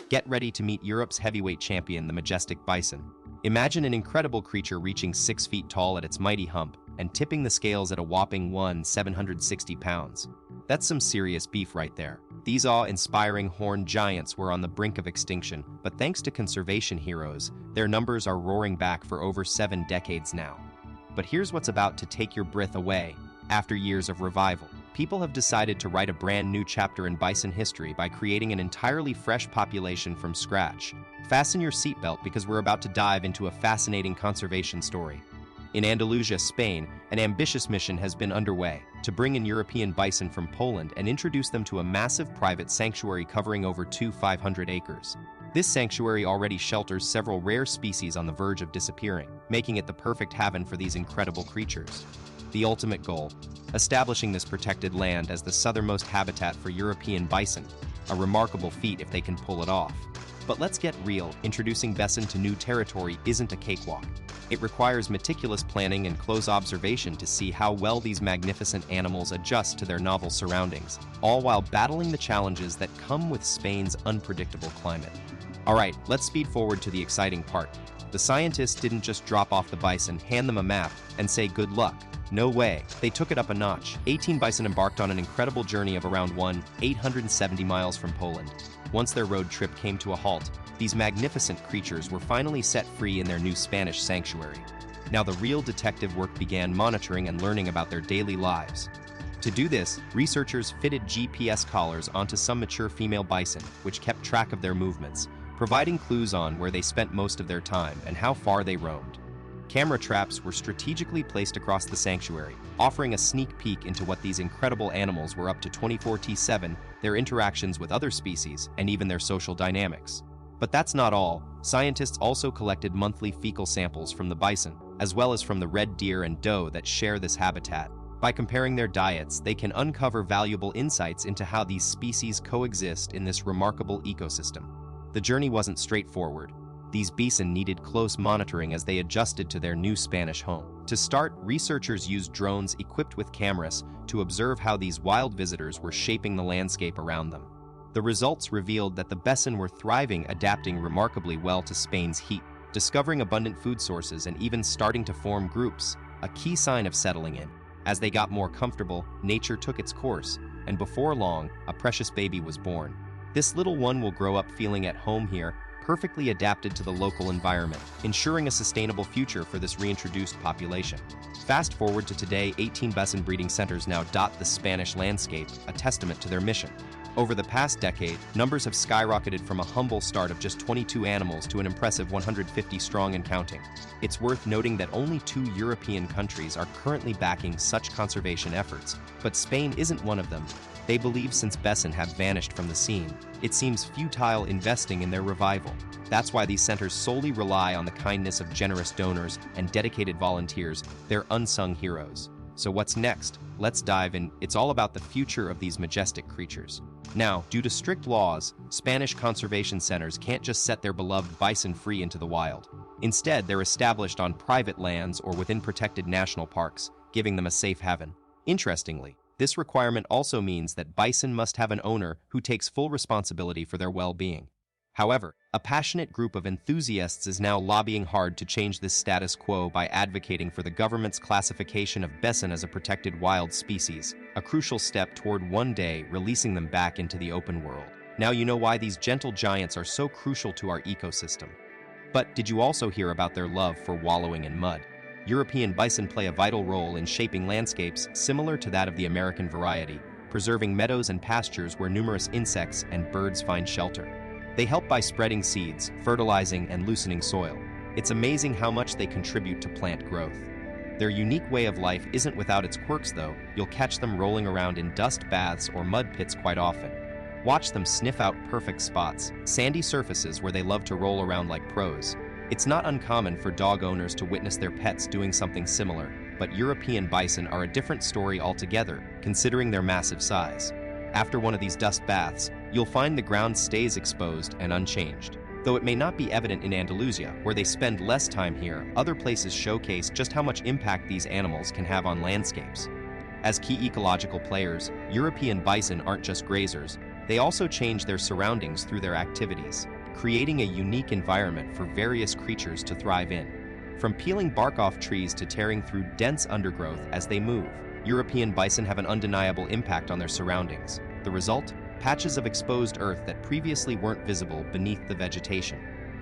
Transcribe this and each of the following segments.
Get ready to meet Europe's heavyweight champion, the majestic bison. Imagine an incredible creature reaching 6 feet tall at its mighty hump and tipping the scales at a whopping 760 pounds. That's some serious beef right there. These awe-inspiring horned giants were on the brink of extinction, but thanks to conservation heroes, their numbers are roaring back for over 7 decades now. But here's what's about to take your breath away. After years of revival, people have decided to write a brand new chapter in bison history by creating an entirely fresh population from scratch. Fasten your seatbelt because we're about to dive into a fascinating conservation story. In Andalusia, Spain, an ambitious mission has been underway to bring in European bison from Poland and introduce them to a massive private sanctuary covering over 500 acres. This sanctuary already shelters several rare species on the verge of disappearing, making it the perfect haven for these incredible creatures. The ultimate goal: establishing this protected land as the southernmost habitat for European bison. A remarkable feat if they can pull it off. But let's get real, introducing bison to new territory isn't a cakewalk. It requires meticulous planning and close observation to see how well these magnificent animals adjust to their novel surroundings, all while battling the challenges that come with Spain's unpredictable climate. Alright, let's speed forward to the exciting part. The scientists didn't just drop off the bison, hand them a map, and say good luck. No way. They took it up a notch. 18 bison embarked on an incredible journey of around 870 miles from Poland. Once their road trip came to a halt, these magnificent creatures were finally set free in their new Spanish sanctuary. Now the real detective work began, monitoring and learning about their daily lives. To do this, researchers fitted GPS collars onto some mature female bison, which kept track of their movements, providing clues on where they spent most of their time and how far they roamed. Camera traps were strategically placed across the sanctuary, offering a sneak peek into what these incredible animals were up to 24/7, their interactions with other species, and even their social dynamics. But that's not all. Scientists also collected monthly fecal samples from the bison, as well as from the red deer and doe that share this habitat. By comparing their diets, they can uncover valuable insights into how these species coexist in this remarkable ecosystem. The journey wasn't straightforward. These bison needed close monitoring as they adjusted to their new Spanish home. To start, researchers used drones equipped with cameras to observe how these wild visitors were shaping the landscape around them. The results revealed that the bison were thriving, adapting remarkably well to Spain's heat, discovering abundant food sources and even starting to form groups, a key sign of settling in. As they got more comfortable, nature took its course, and before long, a precious baby was born. This little one will grow up feeling at home here, perfectly adapted to the local environment, ensuring a sustainable future for this reintroduced population. Fast forward to today, 18 bison breeding centers now dot the Spanish landscape, a testament to their mission. Over the past decade, numbers have skyrocketed from a humble start of just 22 animals to an impressive 150 strong and counting. It's worth noting that only 2 European countries are currently backing such conservation efforts, but Spain isn't one of them. They believe since bison have vanished from the scene, it seems futile investing in their revival. That's why these centers solely rely on the kindness of generous donors and dedicated volunteers, their unsung heroes. So what's next? Let's dive in. It's all about the future of these majestic creatures. Now, due to strict laws, Spanish conservation centers can't just set their beloved bison free into the wild. Instead, they're established on private lands or within protected national parks, giving them a safe haven. Interestingly, this requirement also means that bison must have an owner who takes full responsibility for their well-being. However, a passionate group of enthusiasts is now lobbying hard to change this status quo by advocating for the government's classification of bison as a protected wild species, a crucial step toward one day releasing them back into the open world. Now you know why these gentle giants are so crucial to our ecosystem. But did you also hear about their love for wallowing in mud? European bison play a vital role in shaping landscapes similar to that of the American variety, preserving meadows and pastures where numerous insects and birds find shelter. They help by spreading seeds, fertilizing, and loosening soil. It's amazing how much they contribute to plant growth. Their unique way of life isn't without its quirks, though. You'll catch them rolling around in dust baths or mud pits quite often. Watch them sniff out perfect spots, sandy surfaces where they love to roll around like pros. It's not uncommon for dog owners to witness their pets doing something similar, but European bison are a different story altogether, considering their massive size. After one of these dust baths, you'll find the ground stays exposed and unchanged. Though it may not be evident in Andalusia, where they spend less time here, other places showcase just how much impact these animals can have on landscapes. As key ecological players, European bison aren't just grazers, They also change their surroundings through their activities, creating a unique environment for various creatures to thrive in. From peeling bark off trees to tearing through dense undergrowth as they move, European bison have an undeniable impact on their surroundings. The result? Patches of exposed earth that previously weren't visible beneath the vegetation.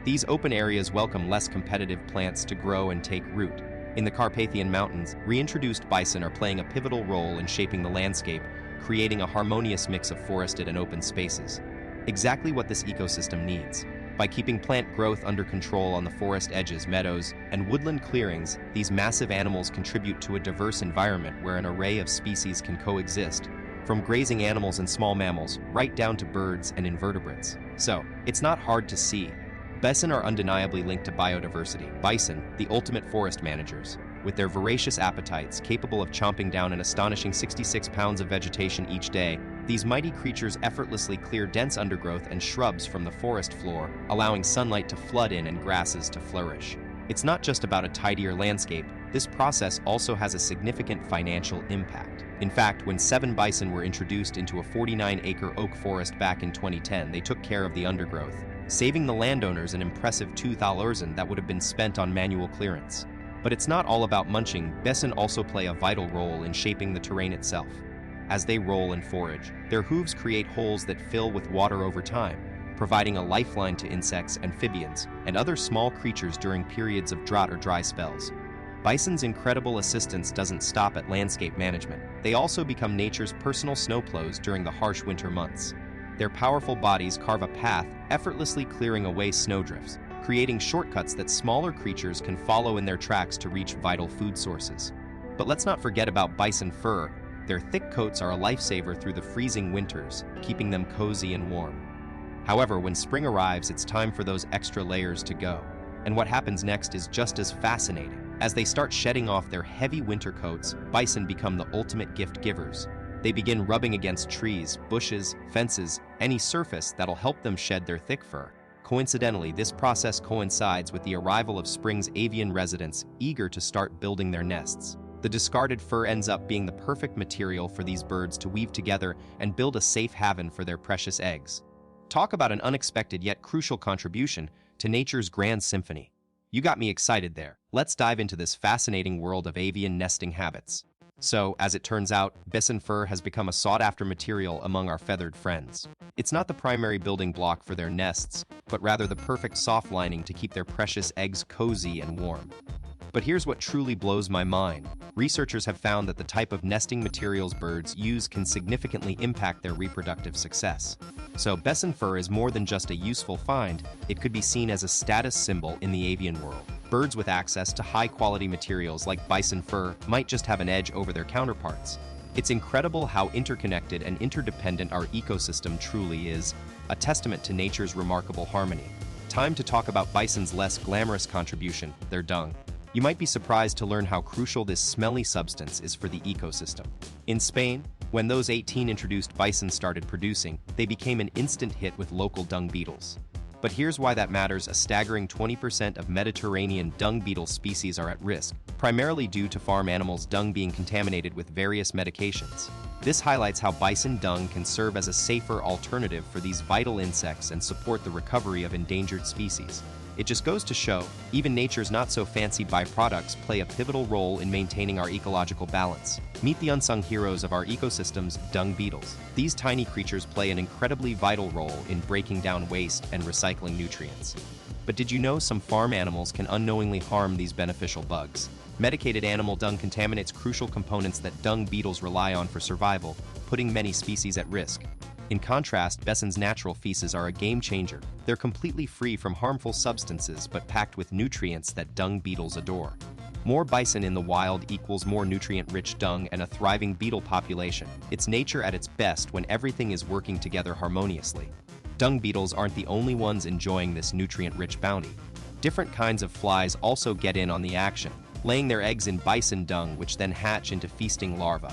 These open areas welcome less competitive plants to grow and take root. In the Carpathian Mountains, reintroduced bison are playing a pivotal role in shaping the landscape, creating a harmonious mix of forested and open spaces. Exactly what this ecosystem needs. By keeping plant growth under control on the forest edges, meadows, and woodland clearings, these massive animals contribute to a diverse environment where an array of species can coexist, from grazing animals and small mammals, right down to birds and invertebrates. So, it's not hard to see. Bison are undeniably linked to biodiversity. Bison, the ultimate forest managers, with their voracious appetites capable of chomping down an astonishing 66 pounds of vegetation each day, these mighty creatures effortlessly clear dense undergrowth and shrubs from the forest floor, allowing sunlight to flood in and grasses to flourish. It's not just about a tidier landscape, this process also has a significant financial impact. In fact, when 7 bison were introduced into a 49-acre oak forest back in 2010, they took care of the undergrowth, saving the landowners an impressive $2,000 that would have been spent on manual clearance. But it's not all about munching. Bison also play a vital role in shaping the terrain itself. As they roll and forage, their hooves create holes that fill with water over time, providing a lifeline to insects, amphibians, and other small creatures during periods of drought or dry spells. Bison's incredible assistance doesn't stop at landscape management. They also become nature's personal snowplows during the harsh winter months. Their powerful bodies carve a path, effortlessly clearing away snowdrifts, creating shortcuts that smaller creatures can follow in their tracks to reach vital food sources. But let's not forget about bison fur. Their thick coats are a lifesaver through the freezing winters, keeping them cozy and warm. However, when spring arrives, it's time for those extra layers to go. And what happens next is just as fascinating. As they start shedding off their heavy winter coats, bison become the ultimate gift givers. They begin rubbing against trees, bushes, fences, any surface that'll help them shed their thick fur. Coincidentally, this process coincides with the arrival of spring's avian residents eager to start building their nests. The discarded fur ends up being the perfect material for these birds to weave together and build a safe haven for their precious eggs. Talk about an unexpected yet crucial contribution to nature's grand symphony. You got me excited there. Let's dive into this fascinating world of avian nesting habits. So, as it turns out, bison fur has become a sought-after material among our feathered friends. It's not the primary building block for their nests, but rather the perfect soft lining to keep their precious eggs cozy and warm. But here's what truly blows my mind. Researchers have found that the type of nesting materials birds use can significantly impact their reproductive success. So bison fur is more than just a useful find, it could be seen as a status symbol in the avian world. Birds with access to high-quality materials like bison fur might just have an edge over their counterparts. It's incredible how interconnected and interdependent our ecosystem truly is, a testament to nature's remarkable harmony. Time to talk about bison's less glamorous contribution, their dung. You might be surprised to learn how crucial this smelly substance is for the ecosystem. In Spain, when those 18 introduced bison started producing, they became an instant hit with local dung beetles. But here's why that matters: a staggering 20% of Mediterranean dung beetle species are at risk, primarily due to farm animals' dung being contaminated with various medications. This highlights how bison dung can serve as a safer alternative for these vital insects and support the recovery of endangered species. It just goes to show, even nature's not-so-fancy byproducts play a pivotal role in maintaining our ecological balance. Meet the unsung heroes of our ecosystems, dung beetles. These tiny creatures play an incredibly vital role in breaking down waste and recycling nutrients. But did you know some farm animals can unknowingly harm these beneficial bugs? Medicated animal dung contaminates crucial components that dung beetles rely on for survival, putting many species at risk. In contrast, bison's natural feces are a game-changer. They're completely free from harmful substances but packed with nutrients that dung beetles adore. More bison in the wild equals more nutrient-rich dung and a thriving beetle population. It's nature at its best when everything is working together harmoniously. Dung beetles aren't the only ones enjoying this nutrient-rich bounty. Different kinds of flies also get in on the action, laying their eggs in bison dung, which then hatch into feasting larvae.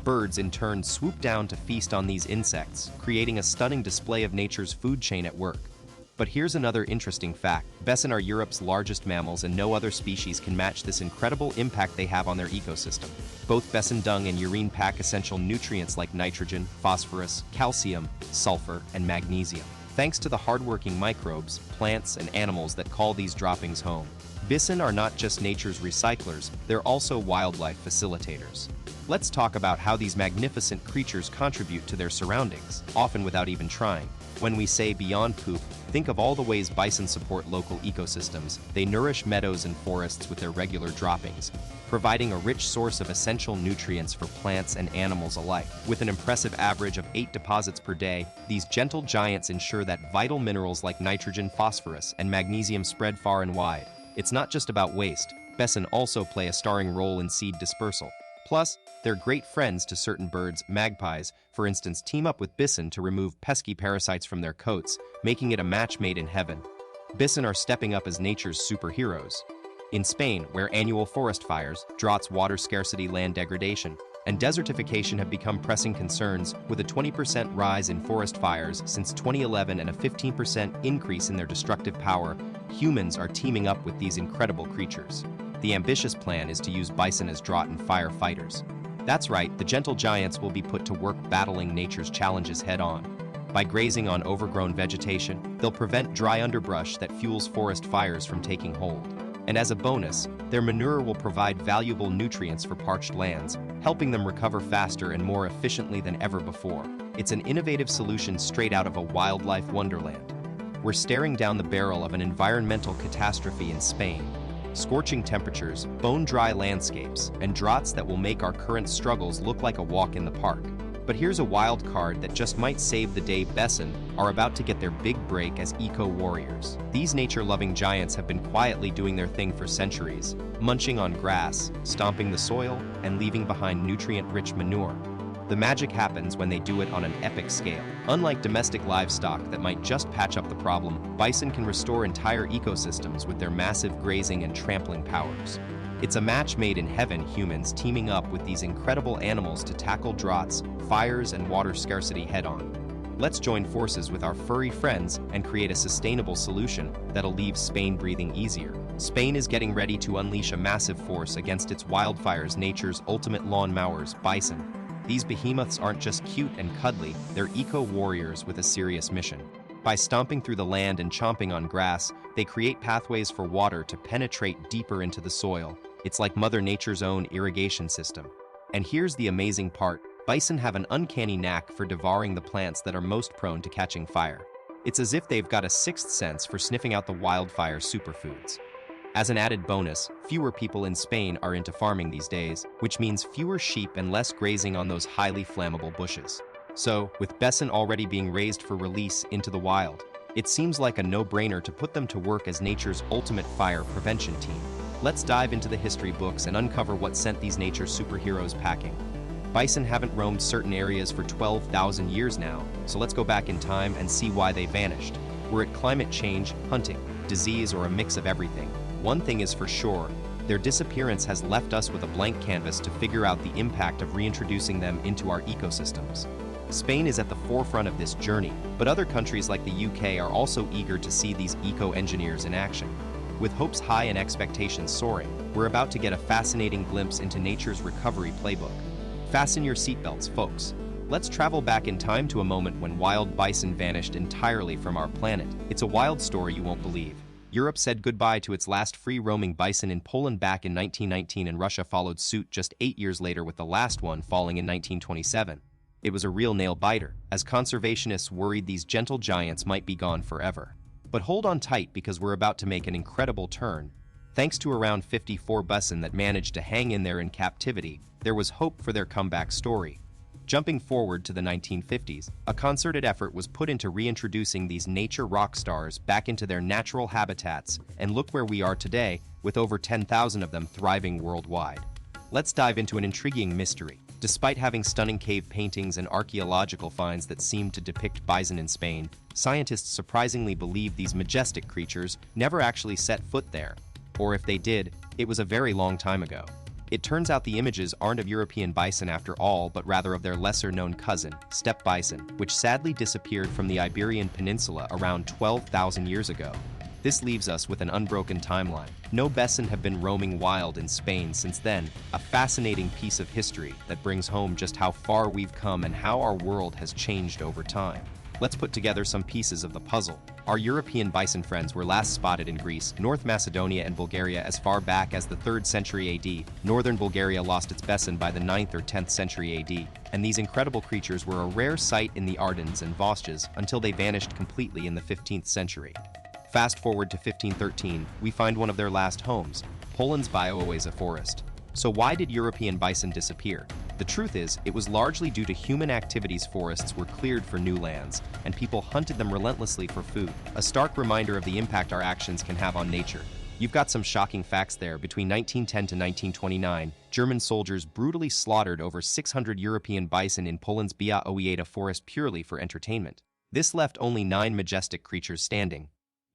Birds, in turn, swoop down to feast on these insects, creating a stunning display of nature's food chain at work. But here's another interesting fact. Bison are Europe's largest mammals, and no other species can match this incredible impact they have on their ecosystem. Both bison dung and urine pack essential nutrients like nitrogen, phosphorus, calcium, sulfur, and magnesium. Thanks to the hardworking microbes, plants, and animals that call these droppings home. Bison are not just nature's recyclers, they're also wildlife facilitators. Let's talk about how these magnificent creatures contribute to their surroundings, often without even trying. When we say beyond poop, think of all the ways bison support local ecosystems. They nourish meadows and forests with their regular droppings, providing a rich source of essential nutrients for plants and animals alike. With an impressive average of 8 deposits per day, these gentle giants ensure that vital minerals like nitrogen, phosphorus, and magnesium spread far and wide. It's not just about waste. Bison also play a starring role in seed dispersal. Plus, they're great friends to certain birds. Magpies, for instance, team up with bison to remove pesky parasites from their coats, making it a match made in heaven. Bison are stepping up as nature's superheroes. In Spain, where annual forest fires, droughts, water scarcity, land degradation, and desertification have become pressing concerns, with a 20% rise in forest fires since 2011 and a 15% increase in their destructive power, humans are teaming up with these incredible creatures. The ambitious plan is to use bison as drought and fire fighters. That's right, the gentle giants will be put to work battling nature's challenges head-on. By grazing on overgrown vegetation, they'll prevent dry underbrush that fuels forest fires from taking hold. And as a bonus, their manure will provide valuable nutrients for parched lands, helping them recover faster and more efficiently than ever before. It's an innovative solution straight out of a wildlife wonderland. We're staring down the barrel of an environmental catastrophe in Spain. Scorching temperatures, bone-dry landscapes, and droughts that will make our current struggles look like a walk in the park. But here's a wild card that just might save the day. Bison are about to get their big break as eco-warriors. These nature-loving giants have been quietly doing their thing for centuries, munching on grass, stomping the soil, and leaving behind nutrient-rich manure. The magic happens when they do it on an epic scale. Unlike domestic livestock that might just patch up the problem, bison can restore entire ecosystems with their massive grazing and trampling powers. It's a match made in heaven, humans teaming up with these incredible animals to tackle droughts, fires, and water scarcity head-on. Let's join forces with our furry friends and create a sustainable solution that'll leave Spain breathing easier. Spain is getting ready to unleash a massive force against its wildfires, nature's ultimate lawn mowers, bison. These behemoths aren't just cute and cuddly, they're eco-warriors with a serious mission. By stomping through the land and chomping on grass, they create pathways for water to penetrate deeper into the soil. It's like Mother Nature's own irrigation system. And here's the amazing part. Bison have an uncanny knack for devouring the plants that are most prone to catching fire. It's as if they've got a sixth sense for sniffing out the wildfire superfoods. As an added bonus, fewer people in Spain are into farming these days, which means fewer sheep and less grazing on those highly flammable bushes. So, with bison already being raised for release into the wild, it seems like a no-brainer to put them to work as nature's ultimate fire prevention team. Let's dive into the history books and uncover what sent these nature superheroes packing. Bison haven't roamed certain areas for 12,000 years now, so let's go back in time and see why they vanished. Were it climate change, hunting, disease, or a mix of everything? One thing is for sure, their disappearance has left us with a blank canvas to figure out the impact of reintroducing them into our ecosystems. Spain is at the forefront of this journey, but other countries like the UK are also eager to see these eco-engineers in action. With hopes high and expectations soaring, we're about to get a fascinating glimpse into nature's recovery playbook. Fasten your seatbelts, folks. Let's travel back in time to a moment when wild bison vanished entirely from our planet. It's a wild story you won't believe. Europe said goodbye to its last free-roaming bison in Poland back in 1919, and Russia followed suit just 8 years later, with the last one falling in 1927. It was a real nail-biter, as conservationists worried these gentle giants might be gone forever. But hold on tight, because we're about to make an incredible turn. Thanks to around 54 bison that managed to hang in there in captivity, there was hope for their comeback story. Jumping forward to the 1950s, a concerted effort was put into reintroducing these nature rock stars back into their natural habitats, and look where we are today, with over 10,000 of them thriving worldwide. Let's dive into an intriguing mystery. Despite having stunning cave paintings and archaeological finds that seem to depict bison in Spain, scientists surprisingly believe these majestic creatures never actually set foot there. Or if they did, it was a very long time ago. It turns out the images aren't of European bison after all, but rather of their lesser-known cousin, steppe bison, which sadly disappeared from the Iberian Peninsula around 12,000 years ago. This leaves us with an unbroken timeline. No bison have been roaming wild in Spain since then, a fascinating piece of history that brings home just how far we've come and how our world has changed over time. Let's put together some pieces of the puzzle. Our European bison friends were last spotted in Greece, North Macedonia, and Bulgaria as far back as the 3rd century AD. Northern Bulgaria lost its bison by the 9th or 10th century AD, and these incredible creatures were a rare sight in the Ardennes and Vosges until they vanished completely in the 15th century. Fast forward to 1513, we find one of their last homes, Poland's Białowieża forest. So why did European bison disappear? The truth is, it was largely due to human activities. Forests were cleared for new lands, and people hunted them relentlessly for food, a stark reminder of the impact our actions can have on nature. You've got some shocking facts there. Between 1910 to 1929, German soldiers brutally slaughtered over 600 European bison in Poland's Białowieża forest purely for entertainment. This left only 9 majestic creatures standing.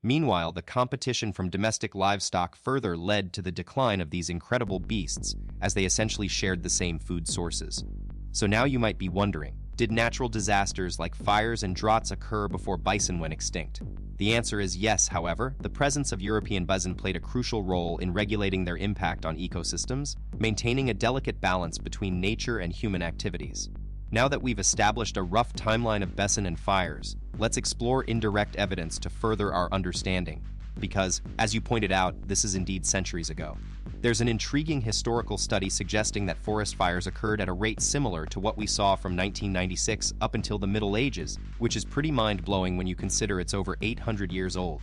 Meanwhile, the competition from domestic livestock further led to the decline of these incredible beasts, as they essentially shared the same food sources. So now you might be wondering, did natural disasters like fires and droughts occur before bison went extinct? The answer is yes. However, the presence of European bison played a crucial role in regulating their impact on ecosystems, maintaining a delicate balance between nature and human activities. Now that we've established a rough timeline of bison and fires, let's explore indirect evidence to further our understanding. Because, as you pointed out, this is indeed centuries ago. There's an intriguing historical study suggesting that forest fires occurred at a rate similar to what we saw from 1996 up until the Middle Ages, which is pretty mind-blowing when you consider it's over 800 years old.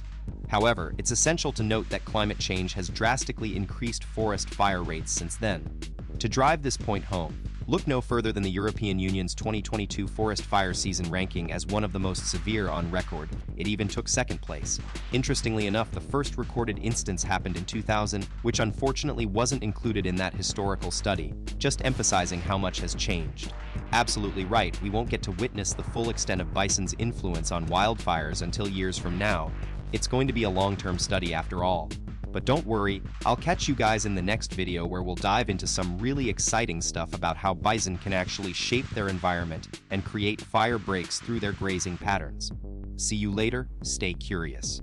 However, it's essential to note that climate change has drastically increased forest fire rates since then. To drive this point home, look no further than the European Union's 2022 forest fire season ranking as one of the most severe on record. It even took 2nd place. Interestingly enough, the first recorded instance happened in 2000, which unfortunately wasn't included in that historical study, just emphasizing how much has changed. Absolutely right, we won't get to witness the full extent of bison's influence on wildfires until years from now. It's going to be a long-term study after all. But don't worry, I'll catch you guys in the next video where we'll dive into some really exciting stuff about how bison can actually shape their environment and create fire breaks through their grazing patterns. See you later, stay curious.